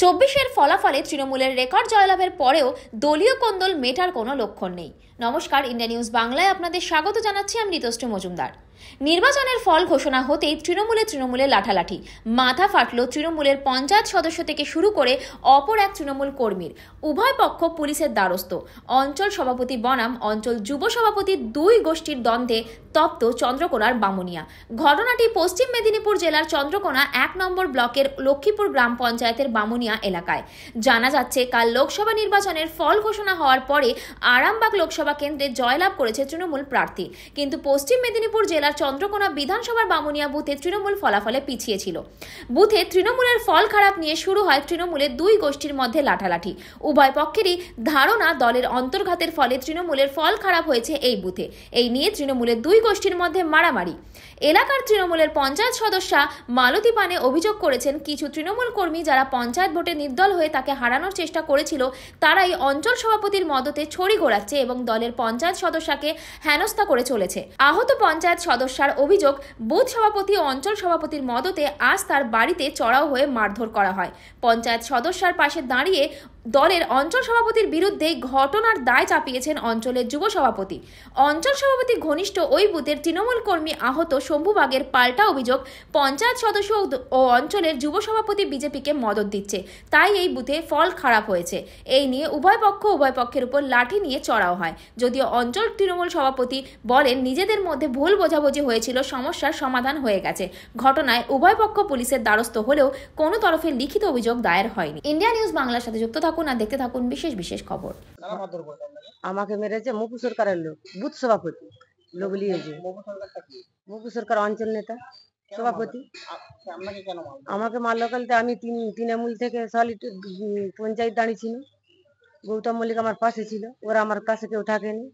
২৪-এর ফলাফলে তৃণমূলের রেকর্ড জয়লাভের পরেও দলীয় কোন্দল মেটার কোনো লক্ষণ নেই। নমস্কার, ইন্ডিয়া নিউজ বাংলায় আপনাদের স্বাগত জানাচ্ছি। আমি ঋতুশ্রী মজুমদার। নির্বাচনের ফল ঘোষণা হতেই তৃণমূলে লাঠালাঠি, মাথা ফাটল তৃণমূলের পঞ্চায়েত সদস্য থেকে শুরু করে অপর এক তৃণমূল কর্মীর। উভয় পক্ষ পুলিশের দ্বারস্থ। অঞ্চল সভাপতি বনাম অঞ্চল যুব সভাপতি দুই গোষ্ঠীর দ্বন্দ্বে তপ্ত চন্দ্রকোনার বামুনিয়া। ঘটনাটি পশ্চিম মেদিনীপুর জেলার চন্দ্রকোনা ১ নম্বর ব্লকের লক্ষ্মীপুর গ্রাম পঞ্চায়েতের বামুনিয়া এলাকায়। জানা যাচ্ছে, কাল লোকসভা নির্বাচনের ফল ঘোষণা হওয়ার পরে আরামবাগ লোকসভা কেন্দ্রে জয়লাভ করেছে তৃণমূল প্রার্থী, কিন্তু পশ্চিম মেদিনীপুর জেলার চন্দ্রকোনা বিধানসভার বামুনিয়া বুথে তৃণমূল ফলাফলে পিছিয়ে ছিল। বুথে তৃণমূলের ফল খারাপ নিয়ে শুরু হয় তৃণমূলের দুই গোষ্ঠীর মধ্যে লাঠালাঠি। উভয় পক্ষেরই ধারণা দলের অন্তর্ঘাতের ফলে তৃণমূলের ফল খারাপ হয়েছে এই বুথে। এই নিয়ে তৃণমূলের দুই গোষ্ঠীর মধ্যে মারামারি। এলাকার তৃণমূলের পঞ্চায়েত সদস্যা মালতী পানে অভিযোগ করেছেন, কিছু তৃণমূল কর্মী যারা পঞ্চায়েত ভোটে নির্দল হয়ে তাকে হারানোর চেষ্টা করেছিল, তারাই অঞ্চল সভাপতির মদতে ছড়ি ঘোরাচ্ছে এবং দলের পঞ্চায়েত সদস্যকে হেনস্থা করে চলেছে। আহত পঞ্চায়েত সদস্যার অভিযোগ, বুথ সভাপতি ও অঞ্চল সভাপতির মদতে আজ তার বাড়িতে চড়াও হয়ে মারধর করা হয়। পঞ্চায়েত সদস্যার পাশে দাঁড়িয়ে দলের অঞ্চল সভাপতির বিরুদ্ধে ঘটনার দায় চাপিয়েছেন অঞ্চলের যুব সভাপতি। অঞ্চল সভাপতি ঘনিষ্ঠ ওই বুথের তৃণমূল কর্মী আহত শম্ভুবাগের পাল্টা অভিযোগ, পঞ্চায়েত সদস্য ও অঞ্চলের যুব সভাপতি বিজেপিকে মদত দিচ্ছে, তাই এই বুথে ফল খারাপ হয়েছে। এই নিয়ে উভয় পক্ষের উপর লাঠি নিয়ে চড়াও হয়। যদিও অঞ্চল তৃণমূল সভাপতি বলেন, নিজেদের মধ্যে ভুল বোঝাবুঝি হয়েছিল, সমস্যার সমাধান হয়ে গেছে। ঘটনায় উভয় পক্ষ পুলিশের দ্বারস্থ হলেও কোনো তরফে লিখিত অভিযোগ দায়ের হয়নি। ইন্ডিয়া নিউজ বাংলার সাথে যুক্ত থাকুন আর দেখতে থাকুন বিশেষ খবর। আমাকে মেরেছে মুকু সরকারের লোক, বুথ সভাপতি লোক নিয়েছে। মুকু সরকার অঞ্চল নেতা সভাপতি। আমাকে মারলো কালতে। আমি তৃণমূল থেকে সলিড পঞ্চায়েত দাঁড়িয়েছিল। গৌতম মল্লিক আমার পাশে ছিল। ওরা আমার কাছে কেউ থাকেনি।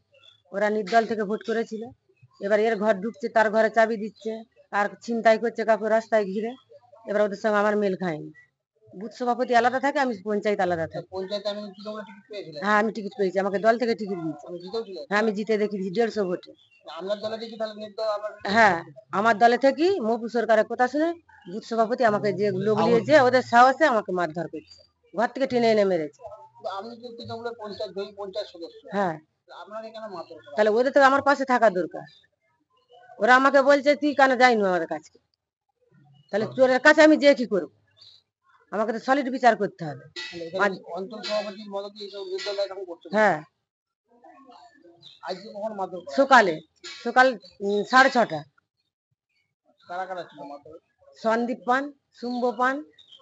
ওরা নির্দল থেকে ভোট করেছিল। এবার এর ঘর ঢুকছে, তার ঘরে চাবি দিচ্ছে, আর ছিনতাই করছে কাকু রাস্তায় ঘিরে। এবার ওদের সঙ্গে আমার মেল খায়নি। বুথ সভাপতি আলাদা থাকে, আমি পঞ্চায়েত আলাদা থাকি। হ্যাঁ, আমি টিকিট পেয়েছি। আমাকে দল থেকে টিকিট দিয়েছে। হ্যাঁ, আমি জিতে দেখি 150 ভোটে। হ্যাঁ, আমার দলে থেকে মপু সরকারের কথা শুনে বুথ সভাপতি আমাকে যে লোক নিয়েছে, ওদের সাহসে আমাকে মারধর করছে, ঘর থেকে টেনে এনে মেরেছে। হ্যাঁ, তাহলে ওদের তো আমার পাশে থাকা দরকার। ওরা আমাকে বলছে তুই কেন যাইনি আমাদের কাছে, তাহলে চোরের কাছে আমি যে কি করবো? আমাকে তো সলিড বিচার করতে হবে। হ্যাঁ, সকাল 6:30। সন্দীপ পান, শুম্ভ পান,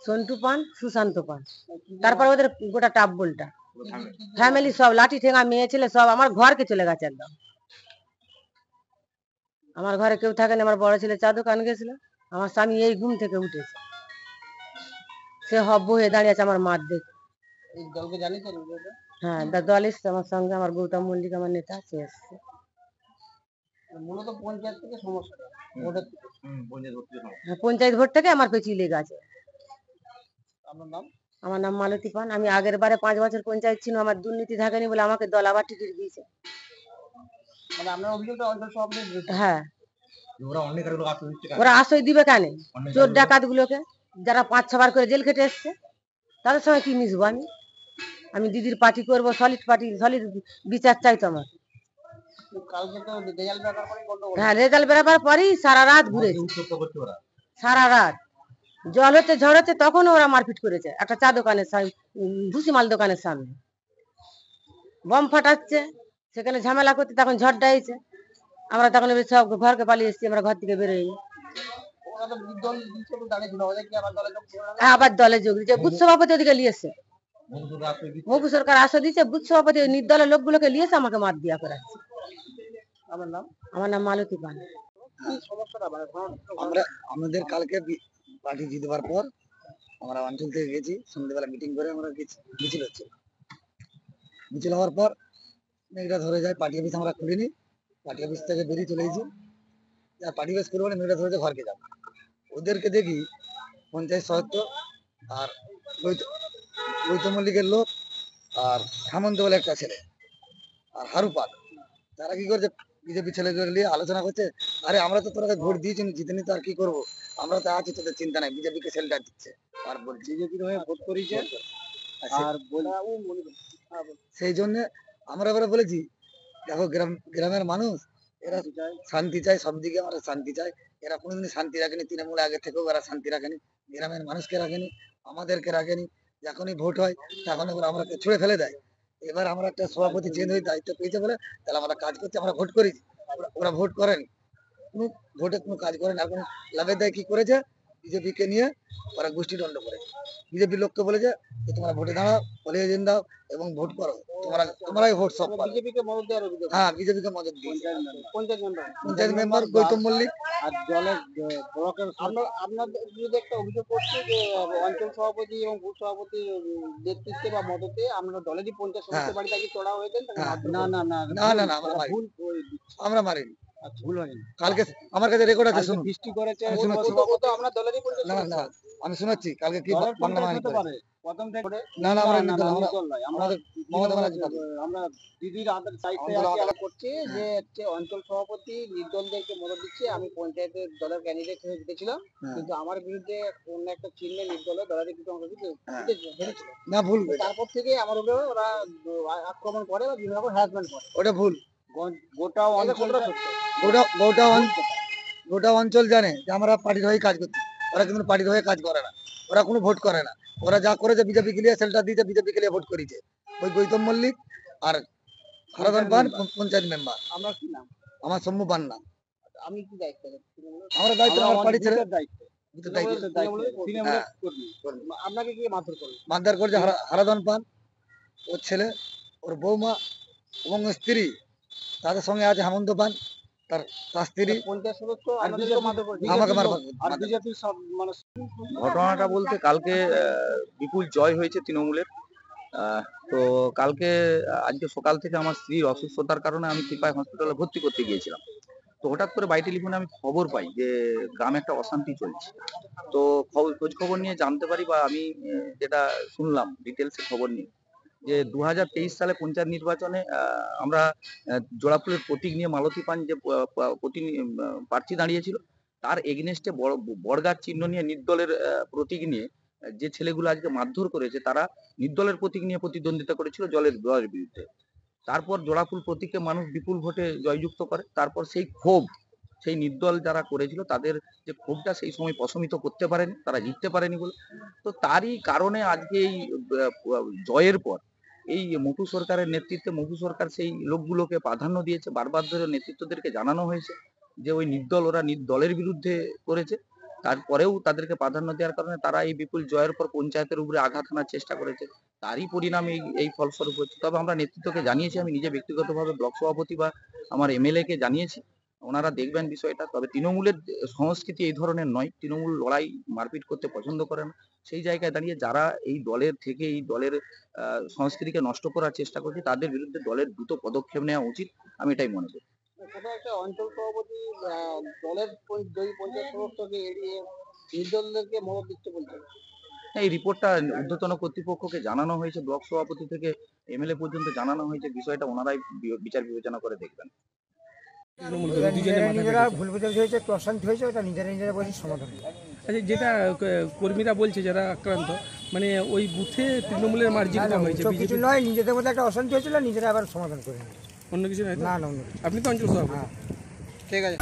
সন্টু পান, সুশান্ত পান, তারপর ওদের গোটা টাপ বলটা ফ্যামিলি সব, লাঠি ঠেঙা মেয়ে ছেলে সব আমার ঘরকে চলে গেছে একদম। আমার ঘরে কেউ থাকেনি। আমার বড় ছেলে চা দোকান গেছিল। আমার স্বামী এই ঘুম থেকে উঠেছে, সে হব্য হয়ে দাঁড়িয়ে আছে আমার মার দেখে। হ্যাঁ, দল এসছে আমার সঙ্গে। আমার গৌতম মল্লিক আমার নেতা, সে এসছে। পঞ্চায়েত ভোট থেকে আমার পেছিয়ে লেগে আছে। আমার নাম মালতী পান। আমি আগের বারে 5 বছর পঞ্চায়েত ছিল, আমার দুর্নীতি থাকেনি বলে আমাকে দল আবার টিকিট দিয়েছে। হ্যাঁ, ওরা আশ্রয় দিবে কেন? চোর ডাকাত গুলোকে, যারা 5-6 বার করে জেল খেটে এসছে, তাদের সঙ্গে কি মিশবো আমি? আমি দিদির পার্টি করবো, সলিড বিচার চাইতো আমার। হ্যাঁ, রেজাল্ট বেরোবার পরেই সারা রাত ঘুরেছে। সারা রাত জল হচ্ছে, ঝড় হচ্ছে, তখন ওরা মারপিট করেছে একটা চা দোকানের ভুসিমাল দোকানের সামনে। বম ফাটাচ্ছে, সেখানে ঝামেলা করতে তখন ঝড় ডাইছে। আমরা তখন সব ঘরকে পালিয়ে এসেছি, আমরা ঘর থেকে বেরোইনি। আবার দলে যোগ দিচ্ছে। বুথ সভাপতি ওদিকে নিয়েছে, মপু সরকার আশা দিচ্ছে, বুথ সভাপতি নির্দলের লোকগুলোকে নিয়েছে, আমাকে মার দিয়া করাচ্ছে। আমার নাম মালতী পান। আমাদের কালকে পার্টি জিতবার পর আমরা অঞ্চল থেকে গেছি, সন্ধ্যেবেলা মিটিং করে আমরা মিছিল হচ্ছে। মিছিল হওয়ার পর মেয়েটা ধরে যায় পার্টি অফিস, আমরা খুলিনি। পার্টি অফিস থেকে বেরিয়ে চলে গেছি। পার্টি অফিস করবো না, মেয়েটা ধরে ঘরকে যাবো। ওদেরকে দেখি পঞ্চায়েত সদস্য আর গৌতম মল্লিকের লোক আর হেমন্ত বলে একটা ছেলে আর হারু পাল, তারা কি করছে, বিজেপি ছেলেগুলো নিয়ে আলোচনা করছে, আরে আমরা তো তোরা ভোট দিয়েছি, জিতেনি তো আর কি করবো, আমরা তো আছি, তোদের চিন্তা নাই, বিজেপিকে শেল্টার দিচ্ছে। আর বলছি বিজেপির হয়ে ভোট করেছে, আর সেই জন্য আমরা এবারে বলেছি, দেখো গ্রামের মানুষ এরা শান্তি চায়, সব দিকে আমরা শান্তি চাই। এরা কোনোদিনই শান্তি রাখেনি, তৃণমূল আগে থেকেও এরা শান্তি রাখেনি, গ্রামের মানুষকে রাখেনি, আমাদেরকে রাখেনি। যখনই ভোট হয় তখন ওরা আমরা ছুড়ে ফেলে দেয়। এবার আমরা একটা সভাপতি চেঞ্জ হয়ে দায়িত্ব পেয়েছে বলে তাহলে আমরা কাজ করছি, আমরা ভোট করি, ওরা ভোট করেনি, কোনো ভোটে কোনো কাজ করেনি। এখন লাভের দায় কি করেছে, বিজেপিকে নিয়ে ওরা গোষ্ঠীদণ্ড করেছে। বিজেপির লোককে বলেছে যে তোমরা ভোটে দাঁড়াও, পলিয়ে দাও এবং ভোট করো, তোমরাই ভোট সব পাবে। বিজেপিকে মদত দেওয়ার অভিযোগ। হ্যাঁ, বিজেপিকে মদত দিয়েছে। পঞ্চায়েত মেম্বার গৌতম মল্লিক আর দলের ব্লকের আপনাদের বিরুদ্ধে একটা অভিযোগ করছে যে অঞ্চল সভাপতি এবং বুথ সভাপতির নেতৃত্বে বা মদতে আমরা দলেরই পঞ্চায়েত সদস্য বাড়ি তাকে চড়া হয়েছেন। না না না না না না, আমরা মারিনি, ভুল হয়নি। কালকে আমার কাছে রেকর্ড আছে, শুনুন। বৃষ্টি করেছে, আমরা দলেরই না না, আমি শোনাচ্ছি কালকে কি বাংলা মানি পারে প্রথম থেকে। না না, আমরা আমাদের মমতা ব্যানার্জি আমরা দিদির হাতের সাইডে আলোচনা করছি যে হচ্ছে অঞ্চল সভাপতি নির্দলদেরকে মদত দিচ্ছে। আমি পঞ্চায়েতের দলের ক্যান্ডিডেট হয়ে জিতেছিলাম, কিন্তু আমার বিরুদ্ধে কোন একটা চিহ্নে নির্দলে দলের কিছু অংশ না, ভুল। তারপর থেকে আমার উপরে ওরা আক্রমণ করে বা বিভিন্ন রকম হ্যারাসমেন্ট করে। ওটা ভুল। গোটা অঞ্চল গোটা অঞ্চল জানে যে আমরা পার্টির হয়ে কাজ করছি, ওরা কিন্তু পার্টির হয়ে কাজ করে না, ওরা কোনো ভোট করে না। ওরা যা করেছে বিজেপি কে নিয়ে শেল্টার দিয়েছে, বিজেপি কে নিয়ে ভোট করেছে। ওই গৌতম মল্লিক আর হারাধন পান পঞ্চায়েত মেম্বার। আমার কি নাম? আমার সৌম্য পান্না। আমি কি দায়িত্ব? আমরা দায়িত্ব, আমার পার্টি ছেড়ে দায়িত্ব। আপনাকে কি মারধর করলো? মারধর করছে হারাধন পান, ওর ছেলে, ওর বৌমা এবং স্ত্রী, তাদের সঙ্গে আছে হেমন্ত পান, তার স্ত্রী। পঞ্চায়েত সদস্য আমাকে মারধর করছে। আর বিজেপির সব মানে ঘটনাটা বলতে কালকে বিপুল জয় হয়েছে তৃণমূলের। তো কালকে আজকে সকাল থেকে আমার স্ত্রীর অসুস্থতার কারণে আমি কৃপায় হসপিটালে ভর্তি করতে গিয়েছিলাম। তো হঠাৎ করে বাই টেলিফোনে আমি খবর পাই যে গ্রামে একটা অশান্তি চলছে। তো খোঁজ খবর নিয়ে জানতে পারি, বা আমি যেটা শুনলাম ডিটেলসে খবর নিয়ে, যে 2023 সালে পঞ্চায়েত নির্বাচনে আমরা জোড়াফুলের প্রতীক নিয়ে মালতী পান যে প্রার্থী দাঁড়িয়েছিল, তার এগেনস্টে বড়গাছ চিহ্ন নিয়ে নির্দলের প্রতীক নিয়ে যে ছেলেগুলো আজকে মারধর করেছে, তারা নির্দলের প্রতীক নিয়ে প্রতিদ্বন্দ্বিতা করেছিল দলের বিরুদ্ধে। তারপর জোড়াফুল প্রতীকে মানুষ বিপুল ভোটে জয়যুক্ত করে। তারপর সেই ক্ষোভ, সেই নির্দল যারা করেছিল তাদের যে ক্ষোভটা সেই সময় প্রশমিত করতে পারেনি, তারা জিততে পারেনি বলে। তো তারই কারণে আজকে এই জয়ের পর এই মফু সরকারের নেতৃত্বে মফু সরকার সেই লোকগুলোকে প্রাধান্য দিয়েছে। বারবার ধরে নেতৃত্বদেরকে জানানো হয়েছে যে ওই নির্দল, ওরা দলের বিরুদ্ধে করেছে, তারপরেও তাদেরকে প্রাধান্য দেওয়ার কারণে তারা এই বিপুল জয়ের পর পঞ্চায়েতের উপরে আঘাত আনার চেষ্টা করেছে। তারই পরিণাম এই ফলস্বরূপ হচ্ছে। তবে আমরা নেতৃত্বকে জানিয়েছি, আমি নিজে ব্যক্তিগতভাবে ব্লক সভাপতি বা আমার এমএলএ কে জানিয়েছি, ওনারা দেখবেন বিষয়টা। তবে তৃণমূলের সংস্কৃতি এই ধরনের নয়, তৃণমূল লড়াই মারপিট করতে পছন্দ করে না। সেই জায়গায় দাঁড়িয়ে যারা এই দলের থেকে এই দলের সংস্কৃতিকে নষ্ট করার চেষ্টা করছে, তাদের বিরুদ্ধে দলের দ্রুত পদক্ষেপ নেওয়া উচিত, আমি এটাই মনে করি। কোথাও একটা অঞ্চল সভাপতি দলের পঞ্চায়েত সদস্যকে এড়িয়ে নির্দলদেরকে মদত দিচ্ছে বলছে। এই রিপোর্টটা ঊর্ধ্বতন কর্তৃপক্ষকে জানানো হয়েছে, ব্লক সভাপতি থেকে এমএলএ পর্যন্ত জানানো হয়েছে। বিষয়টা ওনারাই বিচার বিবেচনা করে দেখবেন। নিজেরা ভুল বোঝাবুঝি হয়েছে, একটু অশান্তি হয়েছে, ওটা নিজেরা বলছে সমাধান। আচ্ছা, যেটা কর্মীরা বলছে যারা আক্রান্ত, মানে ওই বুথে তৃণমূলের মার্জিন কম হয়েছে, কিছু নয়, নিজেদের মধ্যে একটা অশান্তি হয়েছিল, নিজেরা আবার সমাধান করে নিল। অন্য কিছু নয়। না না, অন্য আপনি তো অঞ্চল সভাপতি। হ্যাঁ, ঠিক আছে।